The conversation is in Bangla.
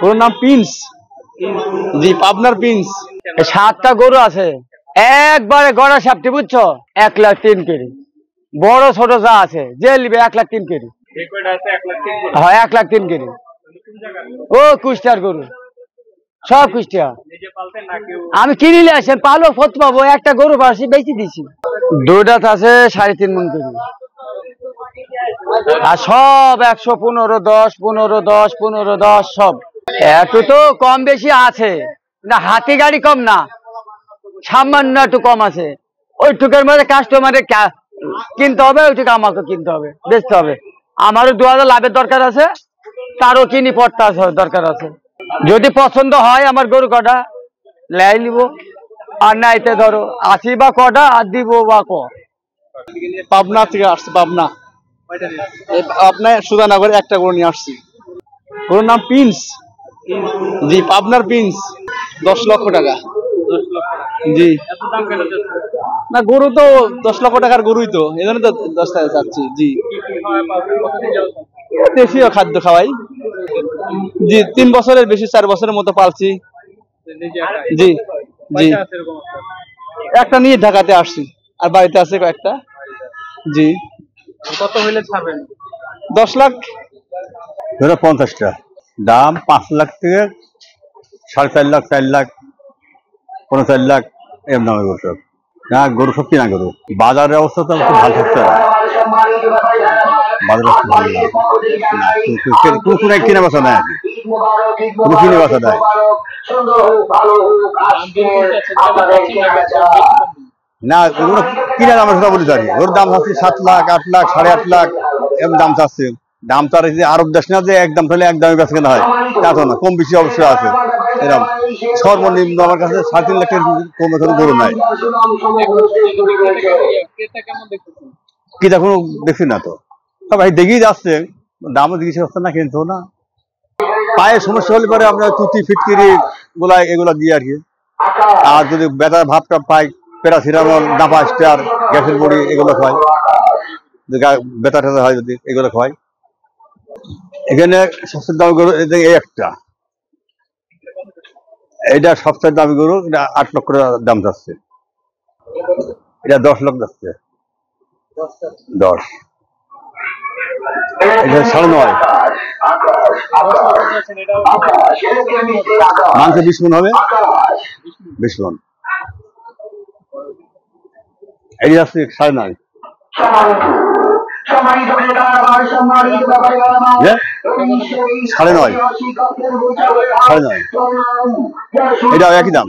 গরুর নাম প্রিন্স। জি, পাবনার প্রিন্স। 7টা গরু আছে, একবারে গড়া সাপটি বুঝছো, 1,03,000 কেজি। বড় ছোট যা আছে, যে নিবে 1,03,000 কেজি। হ্যাঁ, 1,03,000 কেজি। ও কুষ্টিয়ার গরু, সব কুষ্টিয়া। আমি কিনিলে আসেন পালো ফত পাবো, একটা গরু বাসি বেশি দিছি। দুটাত আছে 3.5 মণ কেজি। আর সব 115, 10, 15, 10, 15, 10 সব। একটু তো কম বেশি আছে না, হাতি গাড়ি কম না, সামান্য একটু কম আছে। ওইটুকের মধ্যে কাস্টমারে কিনতে হবে, ওইটুকু আমাকে কিনতে হবে, বেচতে হবে। আমারও 2,000 লাভের দরকার আছে, তারও কিনি পড়তে দরকার আছে। যদি পছন্দ হয় আমার গরু কটা লাই নিব, আর নাইতে ধরো 80 বা কটা আর দিব বা ক। পাবনা থেকে আসছে, পাবনা। আপনার সুধানগরে একটা গরু নিয়ে আসছি। গরুর নাম প্রিন্স। জি, পাবনার প্রিন্স। 10 লক্ষ টাকা। জি, না গরু তো 10 লক্ষ টাকার গরুই তো, এই জন্য তো 10 টাকা চাচ্ছি। জি, দেশীয় খাদ্য খাওয়াই। জি, 3 বছরের বেশি, 4 বছরের মতো পালছি। জি জি, একটা নিয়ে ঢাকাতে আসছি, আর বাড়িতে আছে কয়েকটা। জি, কত হইলে ছাড়বেন? 10 লাখ। 50টা দাম 5 লাখ থেকে 4.5 লাখ, 4 লাখ, 4.5 লাখ এর দামে গরু সব। না গরু সব কিনা গরু। বাজারের অবস্থা তো খুব ভালো থাকতে হবে, বাজার অবস্থা ভালো না, কোনো কিনে বেচা নেয়, কোনো কিনে বেচা নেয় না। এগুলো কিনে দাম আমরা বলি জানি, ওর দাম চাচ্ছি 7 লাখ, 8 লাখ, 8.5 লাখ এরকম দাম চাচ্ছে। দাম তো আর আরব দেশ না যে একদম তাহলে একদমই বেচা কেনা হয়, তা তো না, কম বেশি অবশ্যই আছে। এরকম সর্বনিম্ন আমার কাছে 3.5 লাখের কম এখন গরু নাই। কি দেখুন দেখছি না তো, ভাই দেখেই যাচ্ছে, দামও জিজ্ঞেস করছে না, কিনতো না। পায়ের সমস্যা হলে পরে আমরা তুতি ফিটকিরি এগুলা দিয়ে আর কি। আর যদি ব্যথার ভাবটা পাই, প্যারাসিটামল, নাপা স্টার, গ্যাসের বড়ি এগুলো খাওয়াই, ব্যথা ট্যাথা হয় যদি এগুলো খাওয়াই। এখানে সবচেয়ে দামি গরু এই একটা, এটা সবচেয়ে দামি গরু, এটা 8 লক্ষ দাম যাচ্ছে, এটা 10 লাখ যাচ্ছে। 10, এটা 9.5 মাংস 20 মণ হবে, 20 মণ। এই যাচ্ছে 9.5। এটাও একই দাম।